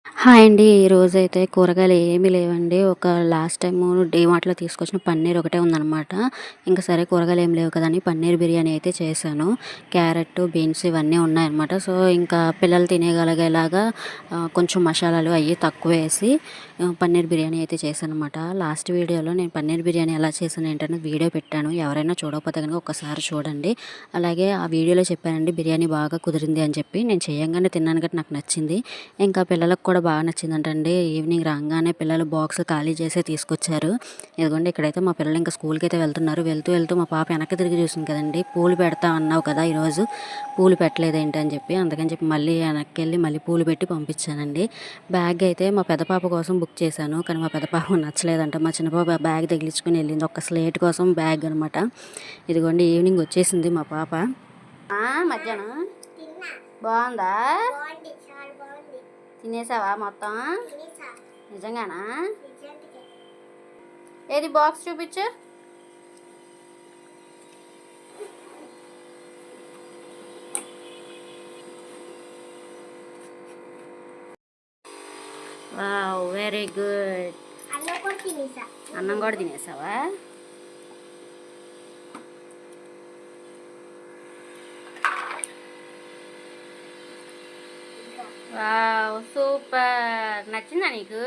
Hi అండి. ఈరోజైతే కూరగాయలు ఏమీ లేవండి. లాస్ట్ టైము డీమార్ట్‌లో తీసుకొచ్చిన పన్నీర్ ఒకటే ఉందనమాట. ఇంక సరే కూరగాయలు ఏమి లేవు కదా అని పన్నీర్ బిర్యానీ అయితే చేశాను. క్యారెట్, బీన్స్ ఇవన్నీ ఉన్నాయన్నమాట. సో, ఇంకా పిల్లలు తినేగలిగేలాగా కొంచెం మసాలాలు అయ్యి తక్కువేసి పన్నీర్ బిర్యానీ అయితే చేశాననమాట. లాస్ట్ వీడియోలో నేను పన్నీర్ బిర్యానీ ఎలా చేశాను ఏంటనేది వీడియో పెట్టాను. ఎవరైనా చూడకపోతే గనుక ఒక్కసారి చూడండి. అలాగే ఆ వీడియోలో చెప్పానండి బిర్యానీ బాగా కుదిరింది అని చెప్పి. నేను చేయంగానే తిన్నాను కాబట్టి నాకు నచ్చింది. ఇంకా పిల్లలకు కూడా బాగా నచ్చిందంటండి. ఈవినింగ్ రాంగానే పిల్లలు బాక్స్ ఖాళీ చేసే తీసుకొచ్చారు. ఇదిగోండి ఇక్కడైతే మా పిల్లలు ఇంకా స్కూల్‌కి అయితే వెళ్తున్నారు. వెళ్తూ వెళ్తూ మా పాప వెనక్కి తిరిగి చూసింది కదండీ! పూలు పెడతా అన్నావు కదా ఈరోజు పూలు పెట్టలేదేంటి అని చెప్పి. అందుకని చెప్పి మళ్ళీ వెనక్కెళ్ళి మళ్ళీ పూలు పెట్టి పంపించానండి. బ్యాగ్ అయితే మా పెద్ద పాప కోసం బుక్ చేశాను. కానీ మా పెద్ద పాపకు నచ్చలేదంట. మా చిన్న పాప బ్యాగ్ తగిలించుకొని వెళ్ళింది. ఒక స్లేట్ కోసం బ్యాగ్ అనమాట. ఇదిగోండి ఈవినింగ్ వచ్చేసింది మా పాప. మధ్యాహ్నం బాగుందా? తినేసావా మొత్తం? నిజంగానా? ఏది బాక్స్ చూపించు. Wow, very good. అన్నం కూడా తినేసావా? Wow, super. నచ్చిందా నీకు?